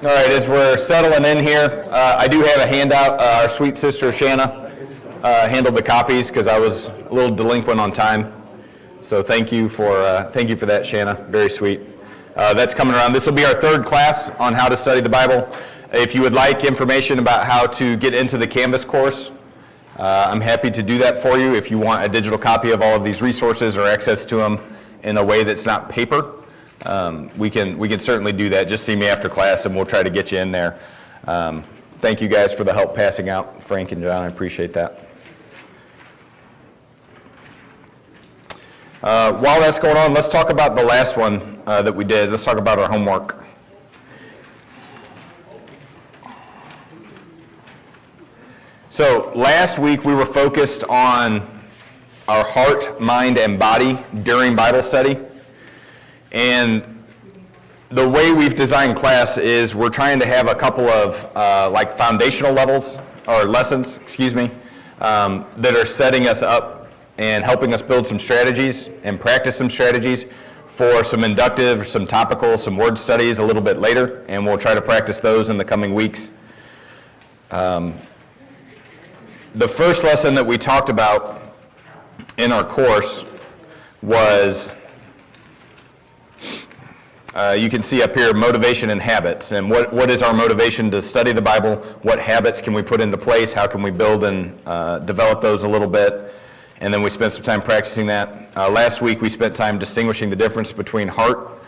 All right, as we're settling in here, I do have a handout. Our sweet sister Shanna handled the copies because I was a little delinquent on time. So thank you for that, Shanna. Very sweet. That's coming around. This will be our third class on how to study the Bible. If you would like information about how to get into the Canvas course, I'm happy to do that for you. If you want a digital copy of all of these resources or access to them in a way that's not paper, we can certainly do that. Just see me after class and we'll try to get you in there. Thank you guys for the help passing out, Frank and John. I appreciate that. While that's going on, let's talk about the last one that we did. Let's talk about our homework. So last week we were focused on our heart, mind, and body during Bible study. And the way we've designed class is we're trying to have a couple of like foundational levels, or lessons, that are setting us up and helping us build some strategies and practice some strategies for some inductive, some topical, some word studies a little bit later, and we'll try to practice those in the coming weeks. The first lesson that we talked about in our course was, you can see up here, motivation and habits. And what is our motivation to study the Bible? What habits can we put into place? How can we build and develop those a little bit? And then we spent some time practicing that. Last week we spent time distinguishing the difference between heart,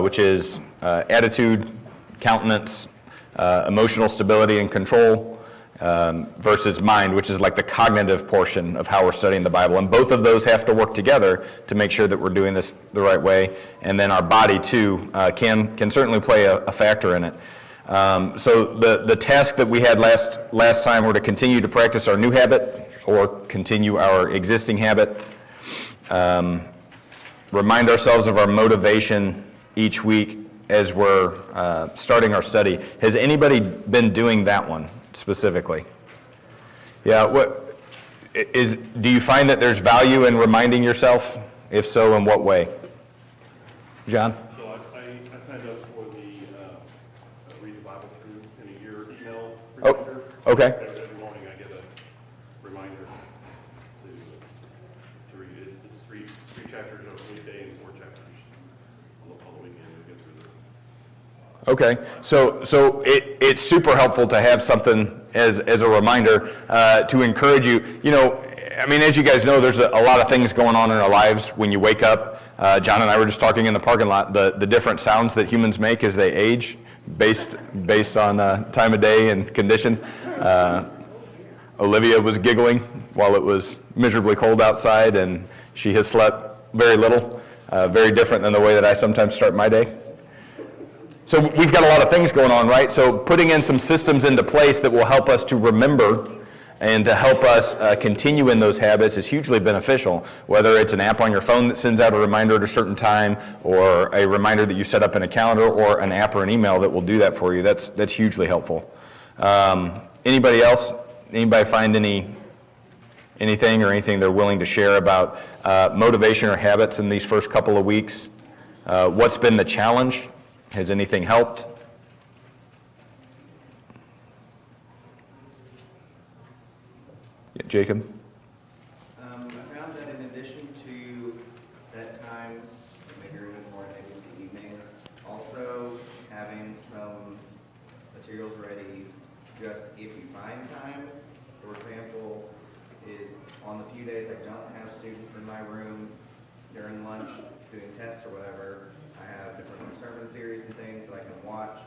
which is attitude, countenance, emotional stability and control, versus mind, which is like the cognitive portion of how we're studying the Bible. And both of those have to work together to make sure that we're doing this the right way. And then our body, too, can certainly play a factor in it. So the task that we had last time were to continue to practice our new habit or continue our existing habit. Remind ourselves of our motivation each week as we're starting our study. Has anybody been doing that one specifically? Yeah, do you find that there's value in reminding yourself? If so, in what way? John? So I signed up for the Read the Bible Through in a Year email reminder. Oh, okay. Every morning I get a reminder to read. It's three chapters of weekday and 4 chapters on the following weekend to get through them. Okay, so it's super helpful to have something as a reminder to encourage you. You know, I mean, as you guys know, there's a lot of things going on in our lives when you wake up. John and I were just talking in the parking lot, the different sounds that humans make as they age based on time of day and condition. Olivia was giggling while it was miserably cold outside, and she has slept very little, very different than the way that I sometimes start my day. So we've got a lot of things going on, right? So putting in some systems into place that will help us to remember and to help us continue in those habits is hugely beneficial, whether it's an app on your phone that sends out a reminder at a certain time, or a reminder that you set up in a calendar, or an app or an email that will do that for you. That's hugely helpful. Anybody else? Anybody find anything they're willing to share about motivation or habits in these first couple of weeks? What's been the challenge? Has anything helped? Yeah, Jacob? I found that in addition to set times, maybe even more maybe in the evening, also having some materials ready just if you find time. For example, is on the few days I don't have students in my room during lunch doing tests or whatever, I have different sermon series and things that I can watch,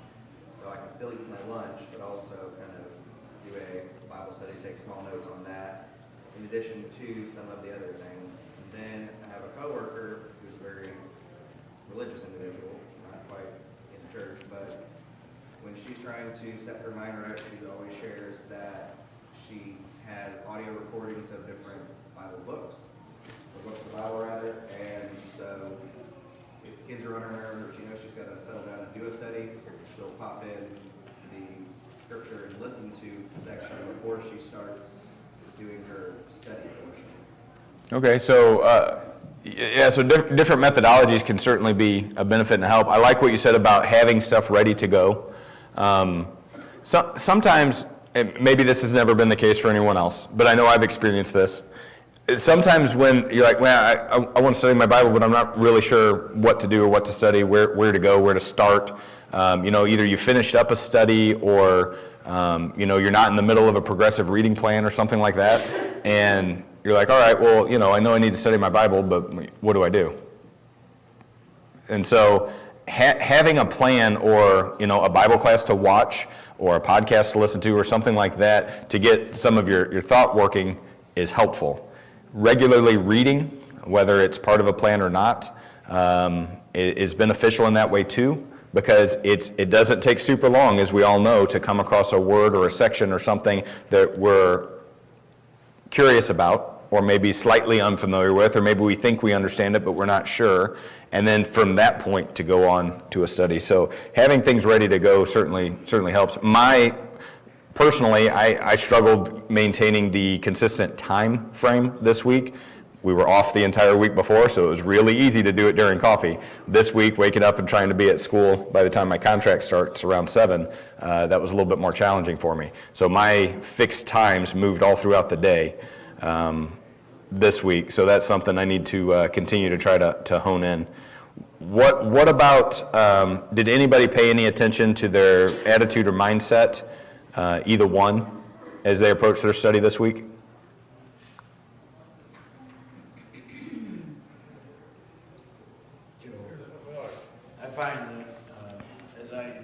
so I can still eat my lunch, but also kind of do a Bible study, take small notes on that, in addition to some of the other things. And then I have a coworker who's a very religious individual, not quite in church, but when she's trying trying to set her mind right. She always shares that she has audio recordings of different Bible books, or books of the Bible rather, and so if kids are on her nerves or she knows she's got to settle down and do a study, she'll pop in the scripture and listen to the section before she starts doing her study portion. Okay, so, yeah, so different methodologies can certainly be a benefit and a help. I like what you said about having stuff ready to go. Sometimes, and maybe this has never been the case for anyone else, but I know I've experienced this. Sometimes when you're like, well, I want to study my Bible, but I'm not really sure what to do or what to study, where to go, where to start. Either you finished up a study or, you're not in the middle of a progressive reading plan or something like that. And you're like, all right, well, I know I need to study my Bible, but what do I do? And so having a plan or, a Bible class to watch or a podcast to listen to or something like that to get some of your thought working is helpful. Regularly reading, whether it's part of a plan or not, is beneficial in that way too, because it doesn't take super long, as we all know, to come across a word or a section or something that we're curious about, or maybe slightly unfamiliar with, or maybe we think we understand it, but we're not sure, and then from that point to go on to a study. So having things ready to go certainly helps. Personally, I struggled maintaining the consistent time frame this week. We were off the entire week before, so it was really easy to do it during coffee. This week, waking up and trying to be at school by the time my contract starts around 7, that was a little bit more challenging for me. So my fixed times moved all throughout the day this week, so that's something I need to continue to try to hone in. What about, did anybody pay any attention to their attitude or mindset, either one, as they approach their study this week? I find that as I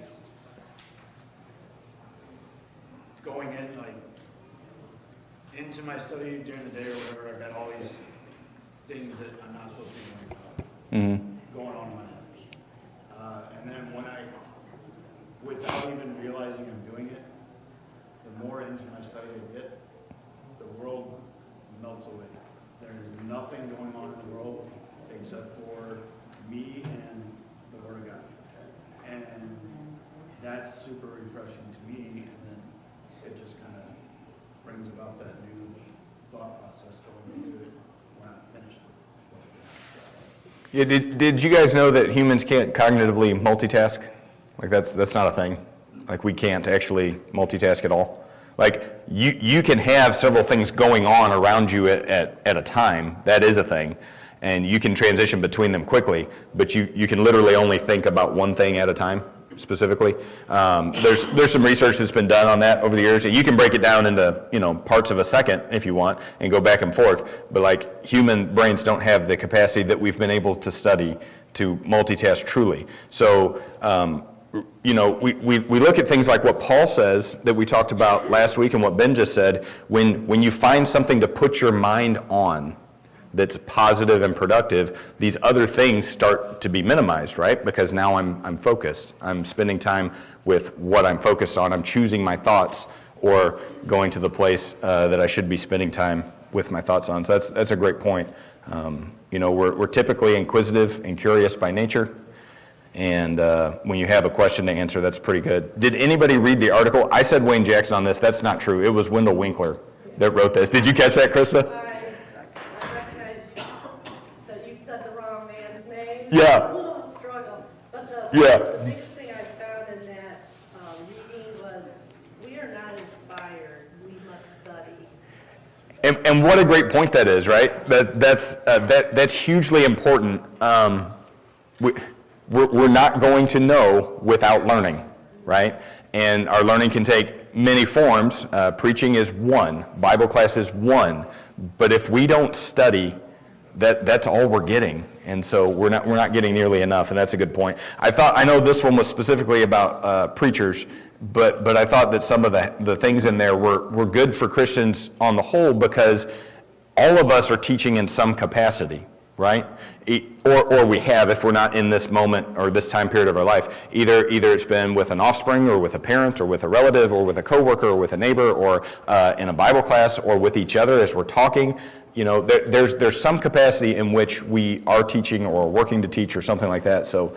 going in into my study during the day or whatever, I've got all these things that I'm not supposed to be worrying about going on in my house. And then without even realizing I'm doing it, the more into my study I get, the world melts away. There's nothing going on in the world except for me and the Word of God. And that's super refreshing to me, and then it just kind of brings about that new thought process going into it when I'm finished with it. Yeah, did you guys know that humans can't cognitively multitask? Like that's not a thing. Like we can't actually multitask at all. Like you can have several things going on around you at a time. That is a thing. And you can transition between them quickly, but you can literally only think about one thing at a time, specifically. There's some research that's been done on that over the years. You can break it down into parts of a second if you want and go back and forth, but like human brains don't have the capacity that we've been able to study to multitask truly. So we look at things like what Paul says that we talked about last week and what Ben just said. When you find something to put your mind on that's positive and productive, these other things start to be minimized, right? Because now I'm focused. I'm spending time with what I'm focused on. I'm choosing my thoughts or going to the place that I should be spending time with my thoughts on. So that's a great point. We're typically inquisitive and curious by nature. And when you have a question to answer, that's pretty good. Did anybody read the article? I said Wayne Jackson on this. That's not true. It was Wendell Winkler that wrote this. Did you catch that, Krista? I recognize that you said the wrong man's name. Yeah. It's a little struggle, but the biggest thing I found in that reading was, we are not inspired, we must study. And what a great point that is, right? That's hugely important. We're not going to know without learning, right? And our learning can take many forms. Preaching is one. Bible class is one. But if we don't study, that's all we're getting. And so we're not getting nearly enough, and that's a good point. I know this one was specifically about preachers, but I thought that some of the things in there were good for Christians on the whole, because all of us are teaching in some capacity. right? Or we have, if we're not in this moment or this time period of our life. Either it's been with an offspring or with a parent or with a relative or with a coworker or with a neighbor or in a Bible class or with each other as we're talking. You know, there's some capacity in which we are teaching or working to teach or something like that. So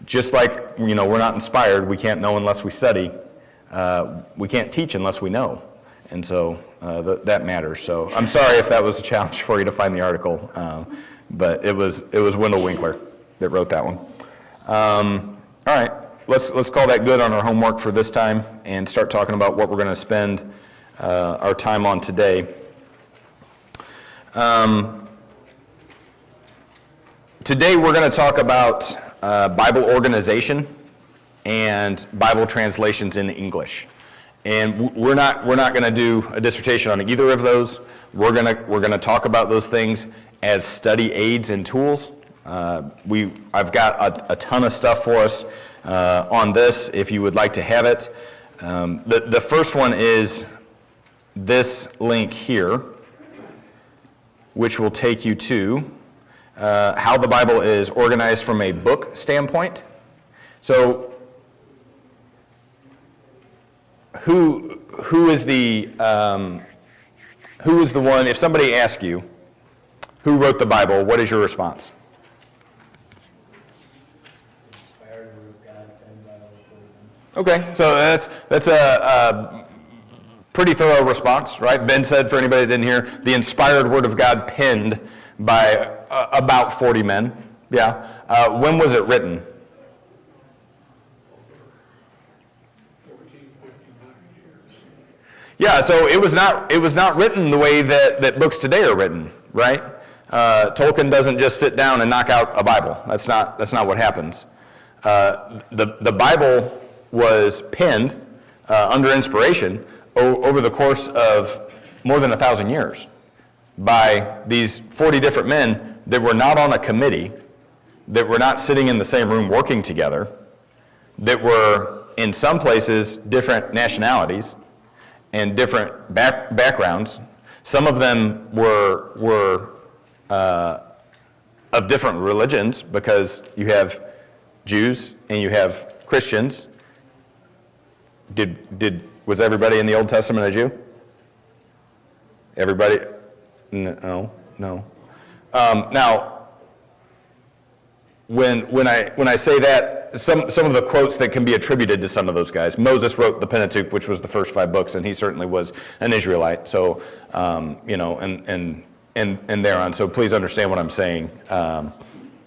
just like, you know, we're not inspired, we can't know unless we study. We can't teach unless we know. And so that matters. So I'm sorry if that was a challenge for you to find the article, but it was Wendell Winkler that wrote that one. All right, let's call that good on our homework for this time and start talking about what we're going to spend our time on today. Today we're going to talk about Bible organization and Bible translations in English. And we're not going to do a dissertation on either of those. We're going to talk about those things as study aids and tools. I've got a ton of stuff for us on this if you would like to have it. The first one is this link here, which will take you to how the Bible is organized from a book standpoint. So who is the one, if somebody asks you, who wrote the Bible, what is your response? Inspired word of God, penned by the Lord. Okay, so that's a pretty thorough response, right? Ben said, for anybody that didn't hear, the inspired word of God penned by about 40 men. Yeah. When was it written? Yeah, so it was not written the way that books today are written, right? Tolkien doesn't just sit down and knock out a Bible. That's not what happens. The Bible was penned under inspiration over the course of more than 1,000 years by these 40 different men that were not on a committee, that were not sitting in the same room working together, that were in some places different nationalities and different backgrounds. Some of them were of different religions, because you have Jews and you have Christians. Was everybody in the Old Testament a Jew? Everybody? No. Now, when I say that, some of the quotes that can be attributed to some of those guys. Moses wrote the Pentateuch, which was the first 5 books, and he certainly was an Israelite. So, you know, and thereon. So please understand what I'm saying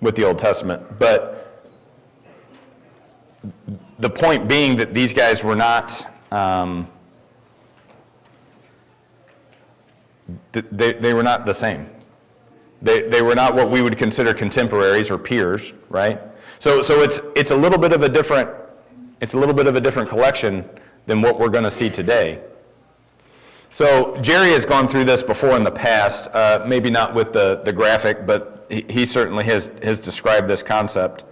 with the Old Testament. But the point being that these guys were not. They were not the same. They were not what we would consider contemporaries or peers, right? So it's a little bit of a different collection than what we're going to see today. So Jerry has gone through this before in the past, maybe not with the graphic, but he certainly has described this concept.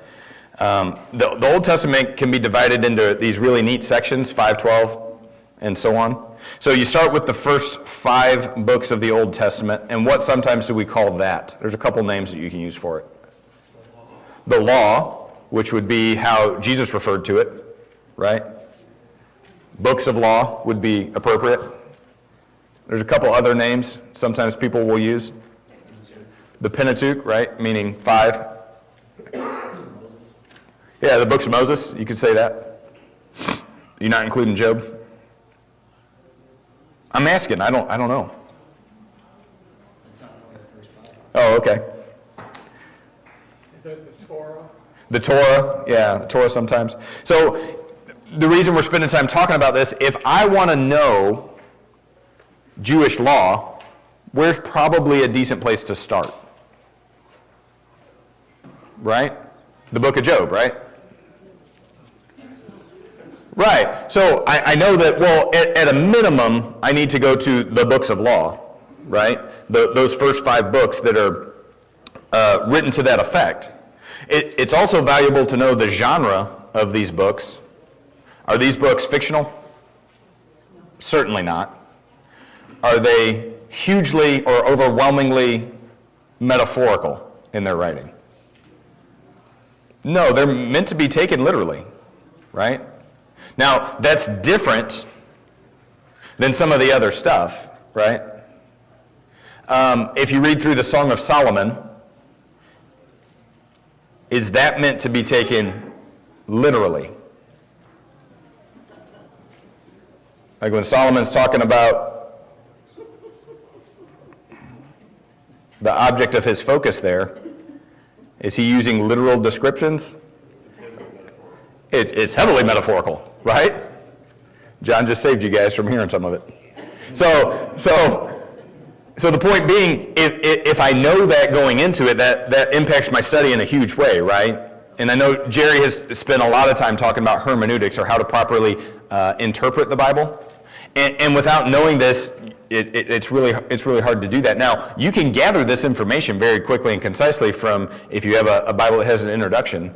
The Old Testament can be divided into these really neat sections, 5:12, and so on. So you start with the first 5 books of the Old Testament, and what sometimes do we call that? There's a couple names that you can use for it. The law, which would be how Jesus referred to it, right? Books of law would be appropriate. There's a couple other names sometimes people will use. The Pentateuch, right, meaning 5. Yeah, the books of Moses, you could say that. You're not including Job? I'm asking, I don't know. Oh, okay. Is that the Torah? The Torah, yeah, the Torah sometimes. So the reason we're spending time talking about this, if I want to know Jewish law, where's probably a decent place to start? Right? The book of Job, right? Right. So I know that, well, at a minimum, I need to go to the books of law, right? Those first 5 books that are written to that effect. It's also valuable to know the genre of these books. Are these books fictional? Certainly not. Are they hugely or overwhelmingly metaphorical in their writing? No, they're meant to be taken literally, right? Now, that's different than some of the other stuff, right? If you read through the Song of Solomon, is that meant to be taken literally? Like when Solomon's talking about the object of his focus there, is he using literal descriptions? It's heavily metaphorical, right? John just saved you guys from hearing some of it. So the point being, if I know that going into it, that impacts my study in a huge way, right? And I know Jerry has spent a lot of time talking about hermeneutics, or how to properly interpret the Bible. And without knowing this, it's really hard to do that. Now, you can gather this information very quickly and concisely from, if you have a Bible that has an introduction,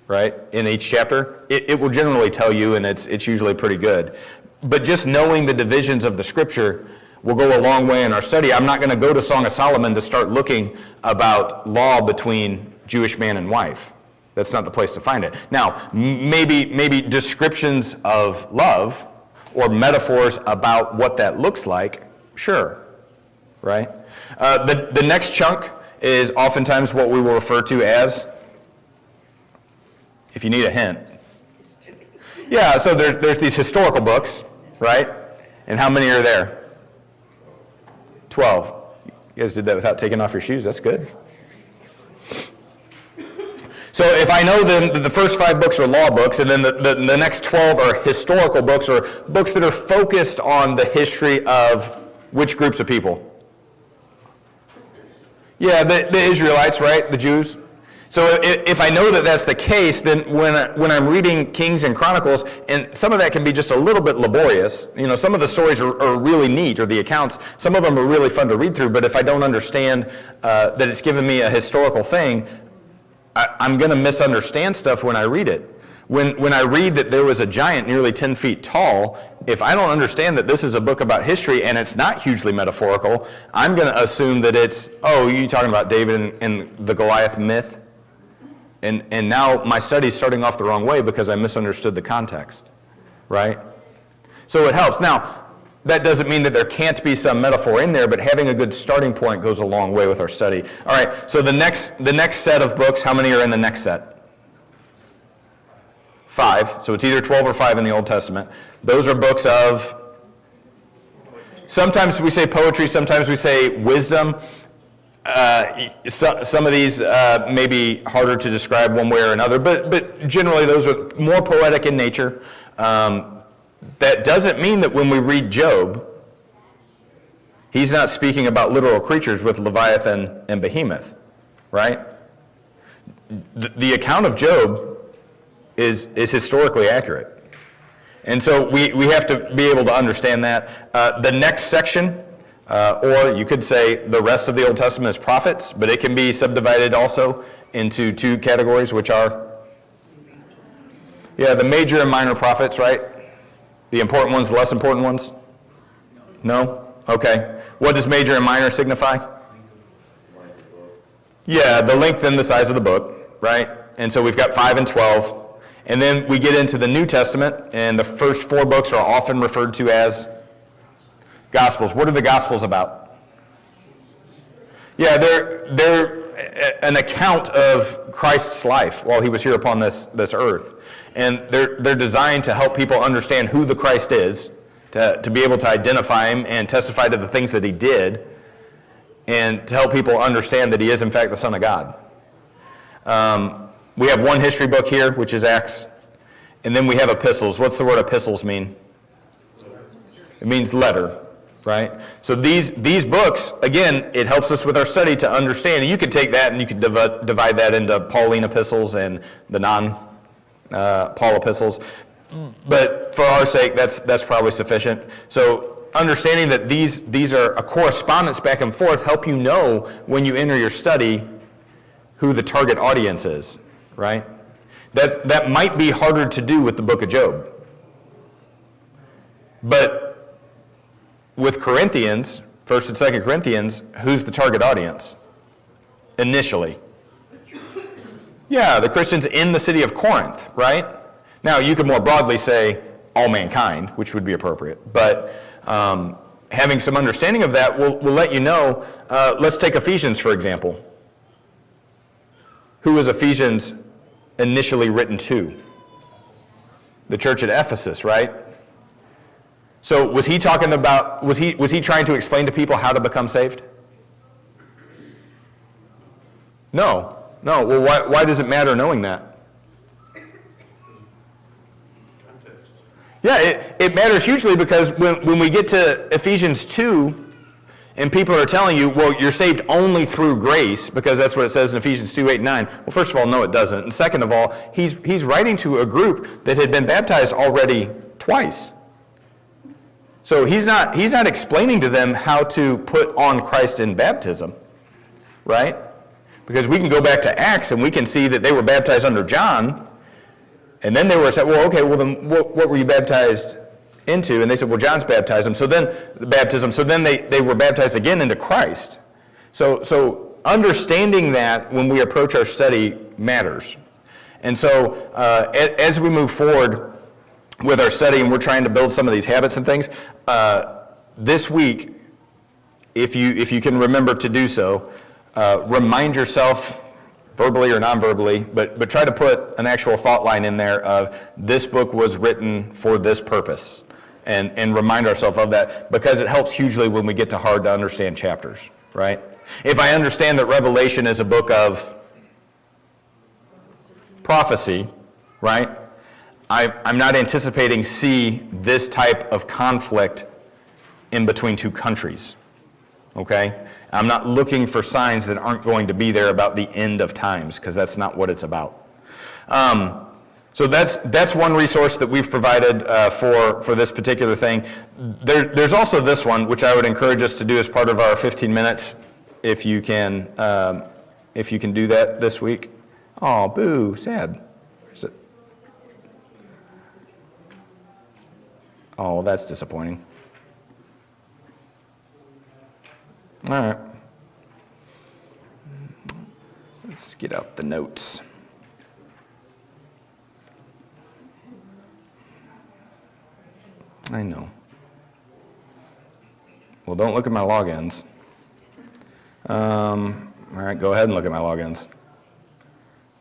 right, in each chapter, it will generally tell you, and it's usually pretty good. But just knowing the divisions of the Scripture will go a long way in our study. I'm not going to go to Song of Solomon to start looking about law between Jewish man and wife. That's not the place to find it. Now, maybe descriptions of love or metaphors about what that looks like, sure, right? The next chunk is oftentimes what we will refer to as, if you need a hint. Yeah, so there's these historical books, right? And how many are there? 12. You guys did that without taking off your shoes. That's good. So if I know then the first 5 books are law books, and then the next 12 are historical books, or books that are focused on the history of which groups of people? Yeah, the Israelites, right? The Jews. So if I know that that's the case, then when I'm reading Kings and Chronicles, and some of that can be just a little bit laborious, some of the stories are really neat, or the accounts, some of them are really fun to read through, but if I don't understand that it's given me a historical thing, I'm going to misunderstand stuff when I read it. When I read that there was a giant nearly 10 feet tall, if I don't understand that this is a book about history and it's not hugely metaphorical, I'm going to assume that it's, you're talking about David and the Goliath myth? And now my study's starting off the wrong way because I misunderstood the context, right? So it helps. Now, that doesn't mean that there can't be some metaphor in there, but having a good starting point goes a long way with our study. All right, so the next set of books, how many are in the next set? 5. So it's either 12 or 5 in the Old Testament. Those are books of, sometimes we say poetry, sometimes we say wisdom. Some of these may be harder to describe one way or another, but generally those are more poetic in nature. That doesn't mean that when we read Job, he's not speaking about literal creatures with Leviathan and Behemoth, right? The account of Job is historically accurate. And so we have to be able to understand that. The next section, or you could say the rest of the Old Testament is prophets, but it can be subdivided also into 2 categories, which are, the major and minor prophets, right? The important ones, the less important ones? No? Okay. What does major and minor signify? Yeah, the length and the size of the book, right? And so we've got 5 and 12. And then we get into the New Testament, and the first 4 books are often referred to as Gospels. What are the Gospels about? Yeah, they're an account of Christ's life while he was here upon this earth. And they're designed to help people understand who the Christ is, to be able to identify him and testify to the things that he did, and to help people understand that he is in fact the Son of God. We have one history book here, which is Acts, and then we have epistles. What's the word epistles mean? It means letter, right? So these books, again, it helps us with our study to understand. And you could take that and you could divide that into Pauline epistles and the non-Paul epistles. But for our sake, that's probably sufficient. So understanding that these are a correspondence back and forth help you know when you enter your study who the target audience is, right? That might be harder to do with the book of Job. But with Corinthians, 1 and 2 Corinthians, who's the target audience? initially? Yeah, the Christians in the city of Corinth, right? Now, you could more broadly say all mankind, which would be appropriate, but having some understanding of that will let you know. Let's take Ephesians, for example. Who was Ephesians initially written to? The church at Ephesus, right? So was he talking about, was he trying to explain to people how to become saved? No. Well, why does it matter knowing that? Context. Yeah, it matters hugely, because when we get to Ephesians 2, and people are telling you, well, you're saved only through grace, because that's what it says in Ephesians 2, 8, and 9. Well, first of all, no, it doesn't. And second of all, he's writing to a group that had been baptized already twice. So he's not explaining to them how to put on Christ in baptism, right? Because we can go back to Acts and we can see that they were baptized under John, and then they were said, well, okay, well then what were you baptized into? And they said, well, John's baptized them. So then they were baptized again into Christ. So understanding that when we approach our study matters. And so as we move forward with our study, and we're trying to build some of these habits and things, this week, if you can remember to do so, remind yourself, verbally or non-verbally, but try to put an actual thought line in there of this book was written for this purpose, and remind ourselves of that, because it helps hugely when we get to hard to understand chapters, right? If I understand that Revelation is a book of prophecy, right, I'm not anticipating this type of conflict in between two countries, okay? I'm not looking for signs that aren't going to be there about the end of times, because that's not what it's about. So that's one resource that we've provided for this particular thing. There's also this one, which I would encourage us to do as part of our 15 minutes, if you can do that this week. Oh, boo, sad. Where's it? Oh, that's disappointing. All right. Let's get out the notes. I know. Well, don't look at my logins. All right, go ahead and look at my logins.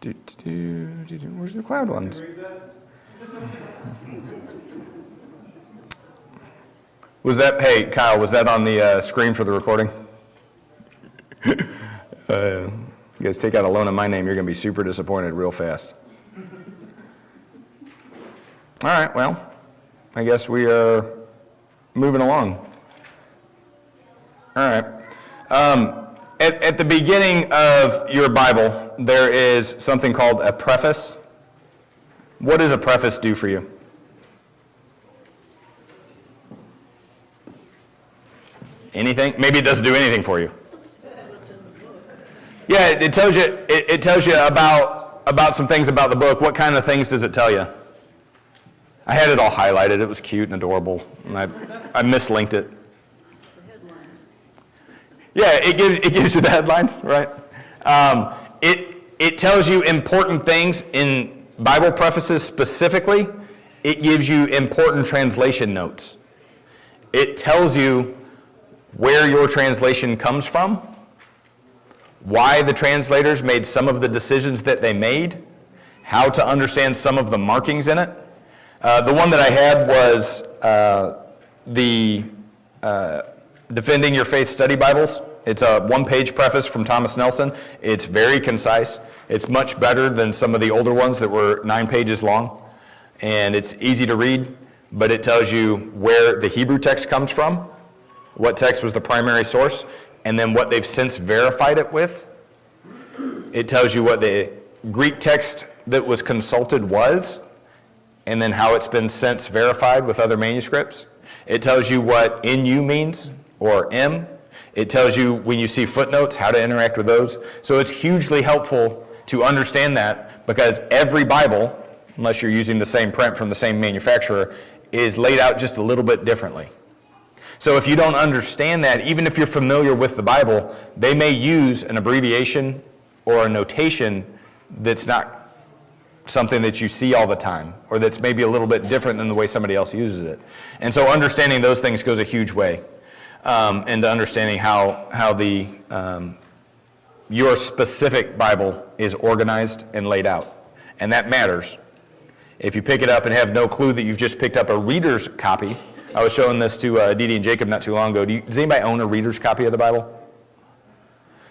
Where's the cloud ones? Hey, Kyle, was that on the screen for the recording? You guys take out a loan in my name, you're going to be super disappointed real fast. All right, well, I guess we are moving along. All right. At the beginning of your Bible, there is something called a preface. What does a preface do for you? Anything? Maybe it doesn't do anything for you. Yeah, it tells you about some things about the book. What kind of things does it tell you? I had it all highlighted. It was cute and adorable, and I mislinked it. Yeah, it gives you the headlines, right? It tells you important things in Bible prefaces specifically. It gives you important translation notes. It tells you where your translation comes from, why the translators made some of the decisions that they made, how to understand some of the markings in it. The one that I had was the Defending Your Faith Study Bibles. It's a one-page preface from Thomas Nelson. It's very concise. It's much better than some of the older ones that were 9 pages long. And it's easy to read, but it tells you where the Hebrew text comes from, what text was the primary source, and then what they've since verified it with. It tells you what the Greek text that was consulted was, and then how it's been since verified with other manuscripts. It tells you what NU means, or M. It tells you when you see footnotes, how to interact with those. So it's hugely helpful to understand that, because every Bible, unless you're using the same print from the same manufacturer, is laid out just a little bit differently. So if you don't understand that, even if you're familiar with the Bible, they may use an abbreviation or a notation that's not something that you see all the time, or that's maybe a little bit different than the way somebody else uses it. And so understanding those things goes a huge way into understanding how the your specific Bible is organized and laid out. And that matters. If you pick it up and have no clue that you've just picked up a reader's copy, I was showing this to Dee and Jacob not too long ago. Does anybody own a reader's copy of the Bible?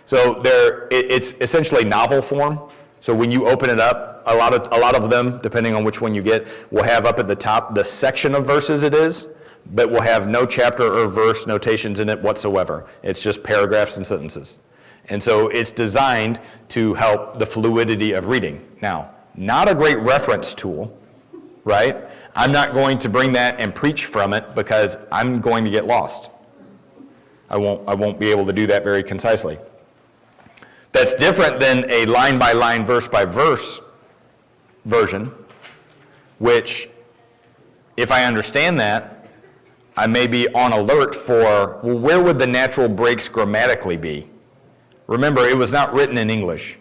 So it's essentially novel form. So when you open it up, a lot of them, depending on which one you get, will have up at the top the section of verses it is, but will have no chapter or verse notations in it whatsoever. It's just paragraphs and sentences. And so it's designed to help the fluidity of reading. Now, not a great reference tool, right? I'm not going to bring that and preach from it because I'm going to get lost. I won't be able to do that very concisely. That's different than a line-by-line, verse-by-verse version, which, if I understand that, I may be on alert for, well, where would the natural breaks grammatically be? Remember, it was not written in English,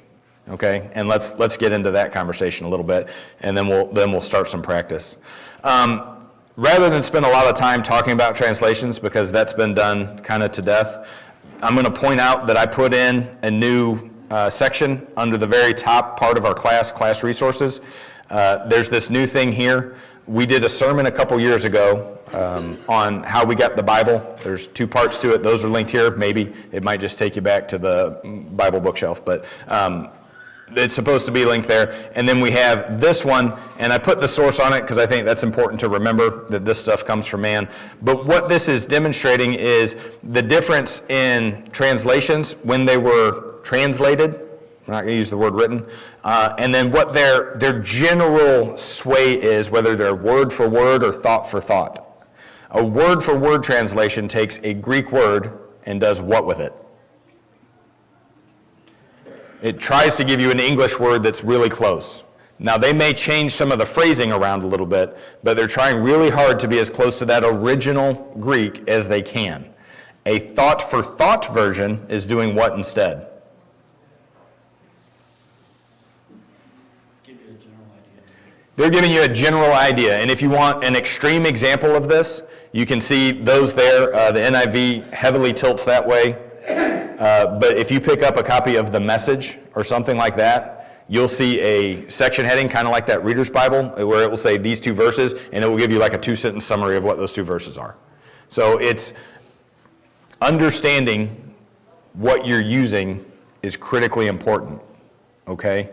okay? And let's get into that conversation a little bit, and then we'll start some practice. Rather than spend a lot of time talking about translations, because that's been done kind of to death, I'm going to point out that I put in a new section under the very top part of our class resources. There's this new thing here. We did a sermon a couple years ago on how we got the Bible. There's 2 parts to it. Those are linked here. Maybe it might just take you back to the Bible bookshelf, but it's supposed to be linked there. And then we have this one, and I put the source on it because I think that's important to remember that this stuff comes from man. But what this is demonstrating is the difference in translations when they were translated. We're not going to use the word written. And then what their general sway is, whether they're word for word or thought for thought. A word for word translation takes a Greek word and does what with it? It tries to give you an English word that's really close. Now, they may change some of the phrasing around a little bit, but they're trying really hard to be as close to that original Greek as they can. A thought for thought version is doing what instead? Give you a general idea. They're giving you a general idea, and if you want an extreme example of this, you can see those there. The NIV heavily tilts that way. But if you pick up a copy of the Message or something like that, you'll see a section heading, kind of like that Reader's Bible, where it will say these 2 verses, and it will give you like a 2-sentence summary of what those 2 verses are. So it's understanding what you're using is critically important, okay?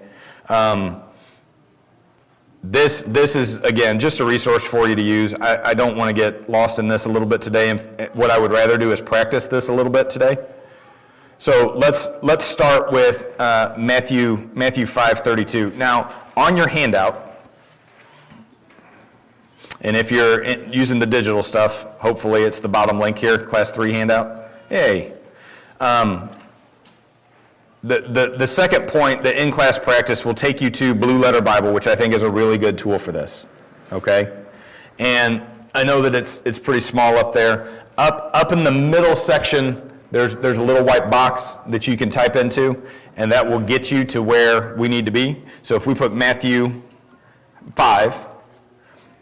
This is, again, just a resource for you to use. I don't want to get lost in this a little bit today, and what I would rather do is practice this a little bit today. So let's start with Matthew 5:32. Now, on your handout, and if you're using the digital stuff, hopefully it's the bottom link here, Class 3 handout. Hey. The second point, the in-class practice, will take you to Blue Letter Bible, which I think is a really good tool for this, okay? And I know that it's pretty small up there. Up in the middle section, there's a little white box that you can type into, and that will get you to where we need to be. So if we put Matthew 5,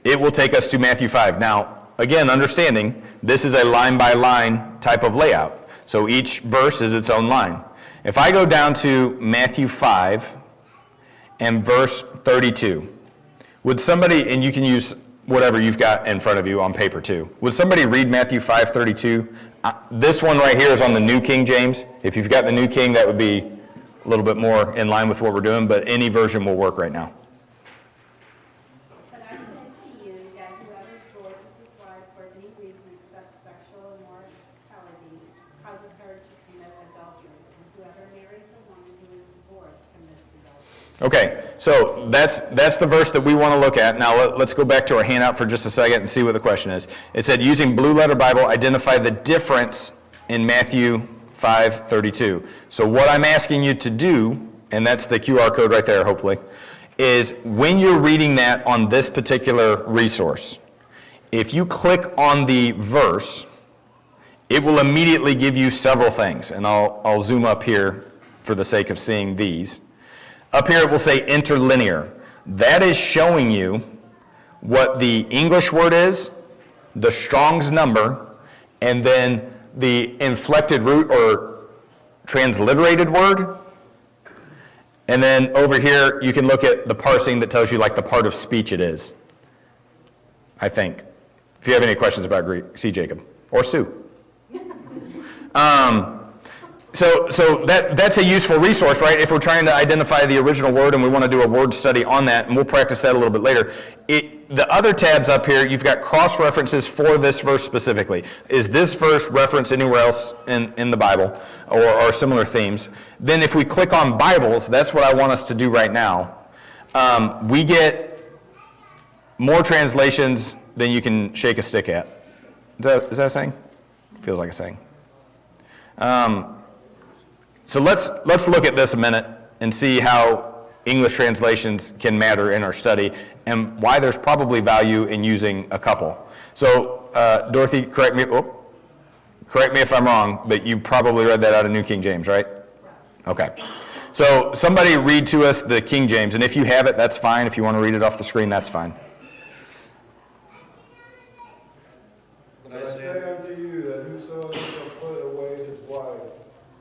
it will take us to Matthew 5. Now, again, understanding, this is a line-by-line type of layout. So each verse is its own line. If I go down to Matthew 5 and verse 32, would somebody, and you can use whatever you've got in front of you on paper too, would somebody read Matthew 5:32? This one right here is on the New King James. If you've got the New King, that would be a little bit more in line with what we're doing, but any version will work right now. But I say to you that whoever divorces his wife for any reason except sexual immorality causes her to commit adultery. And whoever marries a woman who is divorced commits adultery. Okay, so that's the verse that we want to look at. Now let's go back to our handout for just a second and see what the question is. It said, using Blue Letter Bible, identify the difference in Matthew 5:32. So what I'm asking you to do, and that's the QR code right there, hopefully, is when you're reading that on this particular resource, if you click on the verse it will immediately give you several things, and I'll zoom up here for the sake of seeing these. Up here it will say interlinear. That is showing you what the English word is, the Strong's number, and then the inflected root or transliterated word. And then over here, you can look at the parsing that tells you like the part of speech it is, I think. If you have any questions about Greek, see Jacob, or Sue. So that's a useful resource, right? If we're trying to identify the original word and we want to do a word study on that, and we'll practice that a little bit later. The other tabs up here, you've got cross-references for this verse specifically. Is this verse referenced anywhere else in the Bible or similar themes? Then if we click on Bibles, that's what I want us to do right now. We get more translations than you can shake a stick at. Is that a saying? Feels like a saying. So let's look at this a minute and see how English translations can matter in our study and why there's probably value in using a couple. So Dorothy, correct me if I'm wrong, but you probably read that out of New King James, right? Okay. So somebody read to us the King James, and if you have it, that's fine. If you want to read it off the screen, that's fine. And I say unto you that whosoever shall put away his wife,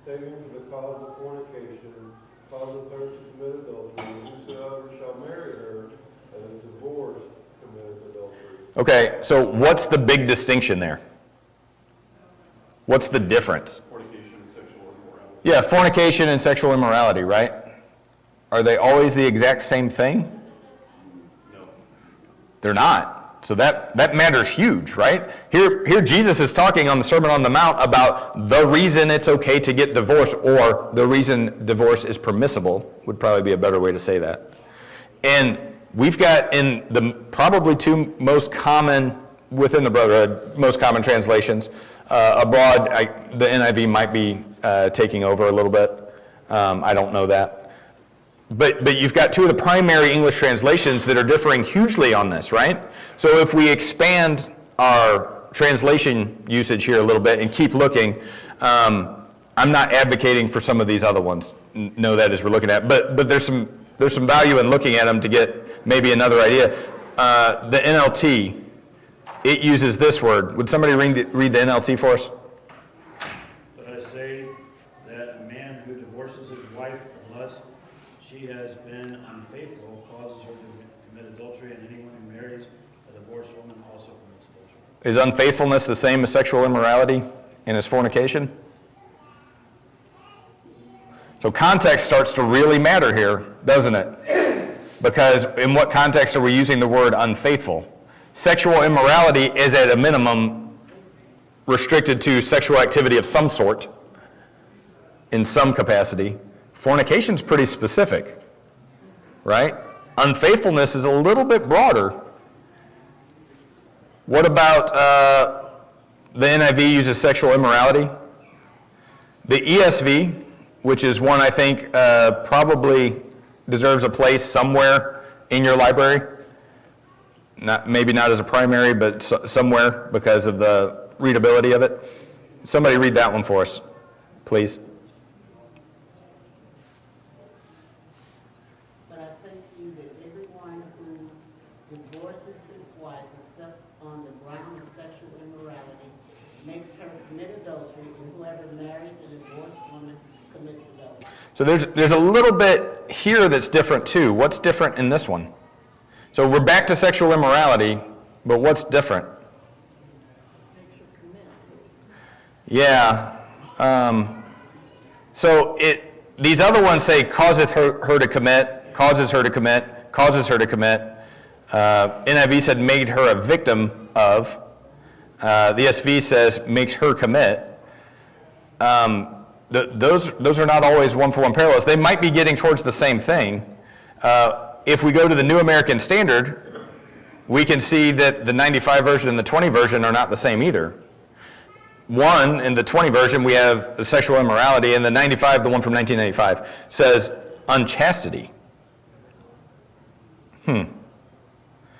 saving for the cause of fornication, causeth her to commit adultery, and whosoever shall marry her, and is divorced, committeth adultery. Okay, so what's the big distinction there? What's the difference? Fornication and sexual immorality. Yeah, fornication and sexual immorality, right? Are they always the exact same thing? No. They're not. So that matters huge, right? Here Jesus is talking on the Sermon on the Mount about the reason it's okay to get divorced, or the reason divorce is permissible, would probably be a better way to say that. And we've got in the probably two most common, within the Brotherhood, most common translations, abroad, the NIV might be taking over a little bit. I don't know that. But you've got two of the primary English translations that are differing hugely on this, right? So if we expand our translation usage here a little bit and keep looking, I'm not advocating for some of these other ones. Know that as we're looking at, but there's some value in looking at them to get maybe another idea. The NLT, it uses this word. Would somebody read the NLT for us? But I say that a man who divorces his wife unless she has been unfaithful causes her to commit adultery, and anyone who marries a divorced woman also commits adultery. Is unfaithfulness the same as sexual immorality and as fornication? So context starts to really matter here, doesn't it? Because in what context are we using the word unfaithful? Sexual immorality is at a minimum restricted to sexual activity of some sort, in some capacity. Fornication's pretty specific, right? Unfaithfulness is a little bit broader. What about the NIV uses sexual immorality? The ESV, which is one I think probably deserves a place somewhere in your library, maybe not as a primary, but somewhere because of the readability of it. Somebody read that one for us, please. But I say to you that everyone who divorces his wife except on the ground of sexual immorality makes her commit adultery, and whoever marries a divorced woman commits adultery. So there's a little bit here that's different too. What's different in this one? So we're back to sexual immorality, but what's different? Yeah. So these other ones say causeth her to commit, causes her to commit, causes her to commit. NIV said made her a victim of. The ESV says makes her commit. Those are not always one-for-one parallels. They might be getting towards the same thing. If we go to the New American Standard, we can see that the 95 version and the 20 version are not the same either. One, in the 20 version, we have the sexual immorality, and the 95, the one from 1995, says unchastity.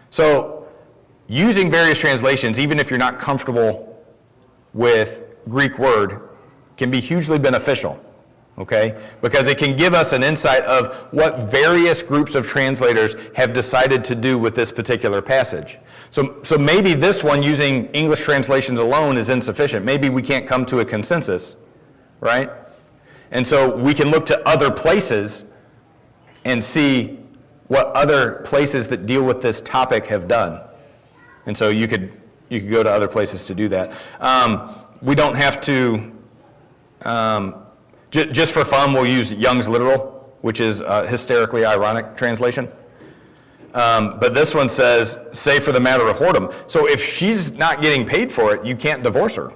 So, using various translations, even if you're not comfortable with Greek word can be hugely beneficial, okay? Because it can give us an insight of what various groups of translators have decided to do with this particular passage. So maybe this one using English translations alone is insufficient. Maybe we can't come to a consensus, right? And so we can look to other places and see what other places that deal with this topic have done. And so you could go to other places to do that. We don't have to, just for fun, we'll use Young's Literal, which is a hysterically ironic translation. But this one says, save for the matter of whoredom. So if she's not getting paid for it, you can't divorce her.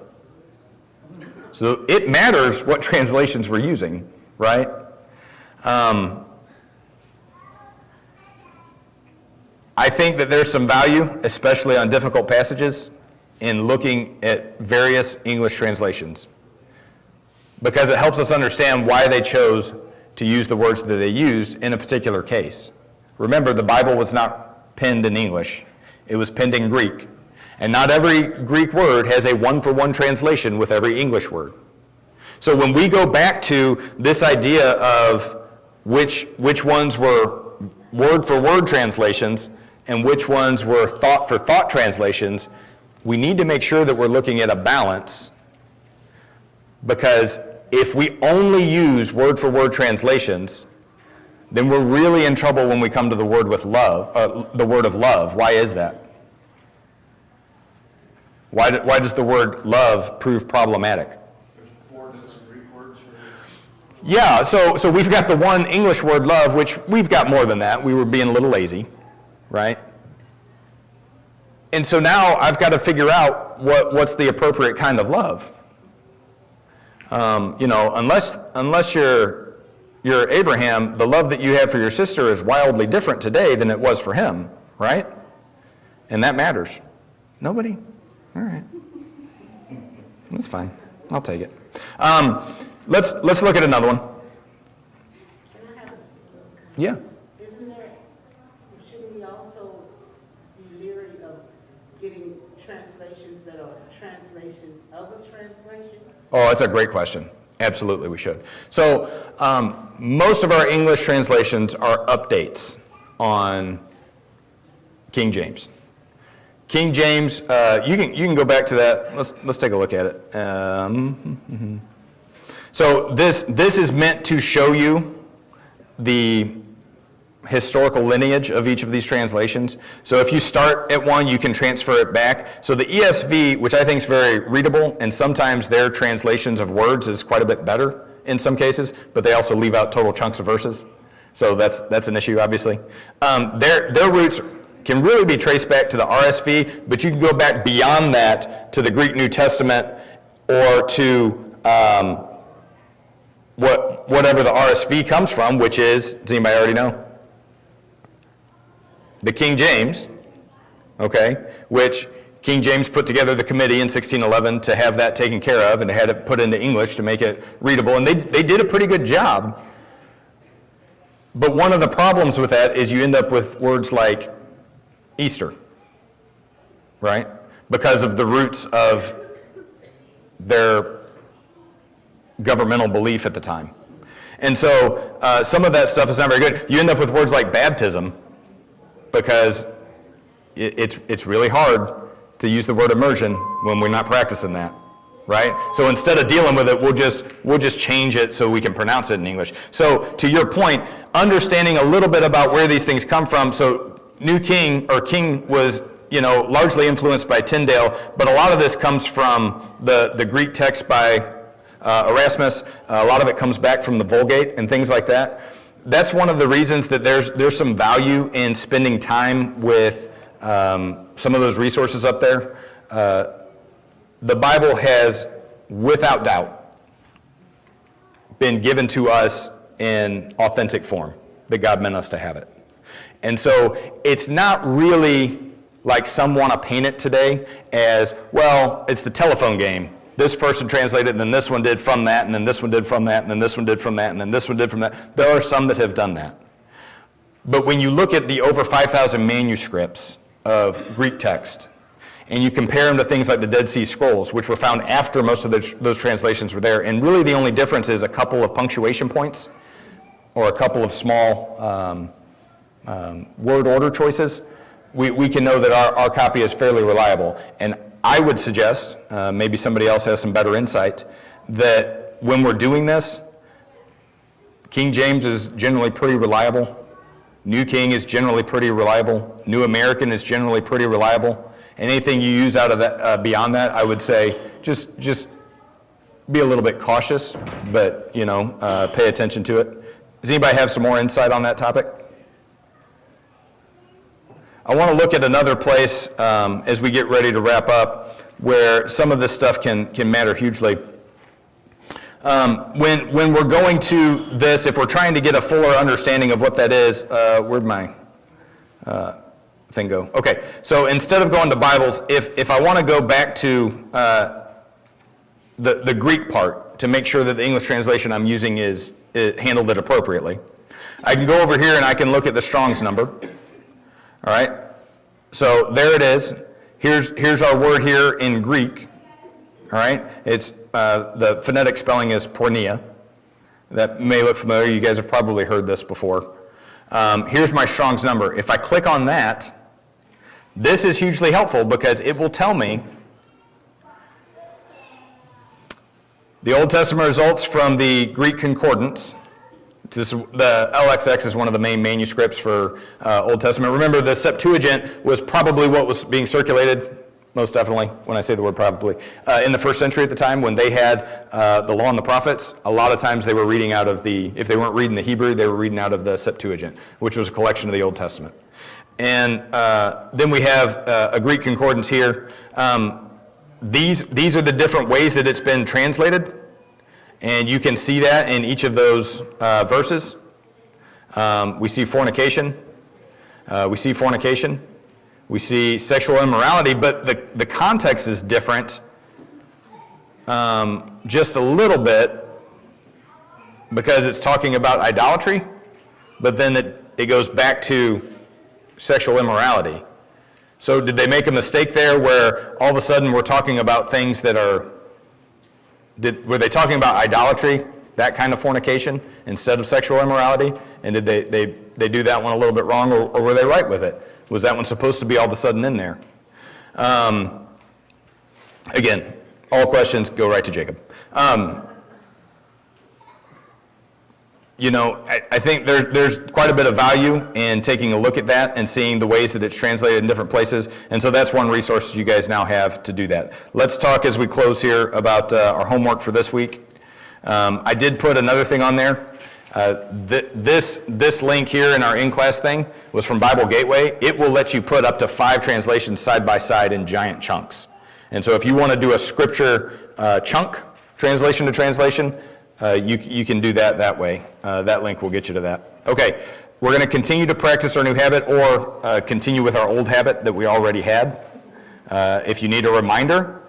So it matters what translations we're using, right? I think that there's some value, especially on difficult passages, in looking at various English translations, because it helps us understand why they chose to use the words that they used in a particular case. Remember, the Bible was not penned in English. It was penned in Greek. And not every Greek word has a one-for-one translation with every English word. So when we go back to this idea of which ones were word-for-word translations and which ones were thought-for-thought translations, we need to make sure that we're looking at a balance, because if we only use word-for-word translations, then we're really in trouble when we come to the word with love, the word of love. Why is that? Why does the word love prove problematic? There's 4 different Greek words for Yeah, so we've got the one English word love, which we've got more than that. We were being a little lazy, right? And so now I've got to figure out what's the appropriate kind of love. Unless you're Abraham, the love that you have for your sister is wildly different today than it was for him, right? And that matters. Nobody? All right. That's fine. I'll take it. Let's look at another one. Can I have, Yeah. shouldn't we also be leery of getting translations that are translations of a translation? Oh, that's a great question. Absolutely, we should. So most of our English translations are updates on King James. King James, you can go back to that. Let's take a look at it. So this is meant to show you the historical lineage of each of these translations. So if you start at one, you can transfer it back. So the ESV, which I think is very readable, and sometimes their translations of words is quite a bit better in some cases, but they also leave out total chunks of verses. So that's an issue, obviously. Their roots can really be traced back to the RSV, but you can go back beyond that to the Greek New Testament or to whatever the RSV comes from, which is, does anybody already know? The King James, okay, which King James put together the committee in 1611 to have that taken care of and to have it put into English to make it readable, and they did a pretty good job. But one of the problems with that is you end up with words like Easter, right? Because of the roots of their governmental belief at the time. And so some of that stuff is not very good. You end up with words like baptism, because it's really hard to use the word immersion when we're not practicing that, right? So instead of dealing with it, we'll just change it so we can pronounce it in English. So to your point, understanding a little bit about where these things come from. So New King, or King, was largely influenced by Tyndale, but a lot of this comes from the Greek text by Erasmus. A lot of it comes back from the Vulgate and things like that. That's one of the reasons that there's some value in spending time with some of those resources up there. The Bible has, without doubt, been given to us in authentic form, that God meant us to have it. And so it's not really like some want to paint it today as, well, it's the telephone game. This person translated, and then this one did from that, and then this one did from that, and then this one did from that, and then this one did from that. There are some that have done that. But when you look at the over 5,000 manuscripts of Greek text, and you compare them to things like the Dead Sea Scrolls, which were found after most of those translations were there, and really the only difference is a couple of punctuation points or a couple of small word order choices, we can know that our copy is fairly reliable. And I would suggest, maybe somebody else has some better insight, that when we're doing this, King James is generally pretty reliable. New King is generally pretty reliable. New American is generally pretty reliable. Anything you use out of that, beyond that, I would say just be a little bit cautious, but pay attention to it. Does anybody have some more insight on that topic? I want to look at another place as we get ready to wrap up, where some of this stuff can matter hugely. When we're going to this, if we're trying to get a fuller understanding of what that is, where'd my thing go? Okay, so instead of going to Bibles, if I want to go back to the Greek part to make sure that the English translation I'm using is handled it appropriately, I can go over here and I can look at the Strong's number. All right, so there it is. Here's our word here in Greek. All right, it's the phonetic spelling is porneia. That may look familiar. You guys have probably heard this before. Here's my Strong's number. If I click on that, this is hugely helpful because it will tell me the Old Testament results from the Greek Concordance. The LXX is one of the main manuscripts for Old Testament. Remember, the Septuagint was probably what was being circulated, most definitely, when I say the word probably, in the first century at the time when they had the Law and the Prophets. A lot of times they were reading out of if they weren't reading the Hebrew, they were reading out of the Septuagint, which was a collection of the Old Testament. And then we have a Greek Concordance here. These are the different ways that it's been translated. And you can see that in each of those verses. We see fornication. We see sexual immorality, but the context is different just a little bit because it's talking about idolatry, but then it goes back to sexual immorality. So did they make a mistake there where all of a sudden we're talking about things that were they talking about idolatry, that kind of fornication, instead of sexual immorality? And did they do that one a little bit wrong, or were they right with it? Was that one supposed to be all of a sudden in there? Again, all questions go right to Jacob. I think there's quite a bit of value in taking a look at that and seeing the ways that it's translated in different places. And so that's one resource you guys now have to do that. Let's talk as we close here about our homework for this week. I did put another thing on there. This link here in our in-class thing was from Bible Gateway. It will let you put up to 5 translations side by side in giant chunks. And so if you want to do a scripture chunk, translation to translation, you can do that way. That link will get you to that. Okay, we're going to continue to practice our new habit or continue with our old habit that we already had. If you need a reminder,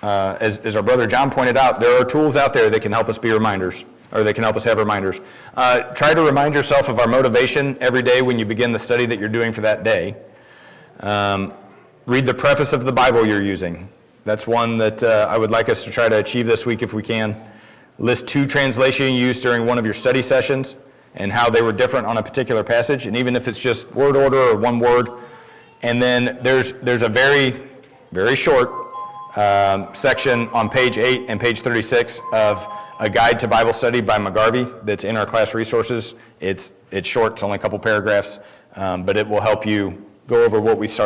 as our brother John pointed out, there are tools out there that can help us be reminders, or they can help us have reminders. Try to remind yourself of our motivation every day when you begin the study that you're doing for that day. Read the preface of the Bible you're using. That's one that I would like us to try to achieve this week if we can. List 2 translations you used during one of your study sessions and how they were different on a particular passage, and even if it's just word order or one word. And then there's a very, very short section on page 8 and page 36 of a guide to Bible study by McGarvey that's in our class resources. It's short, it's only a couple paragraphs, but it will help you go over what we started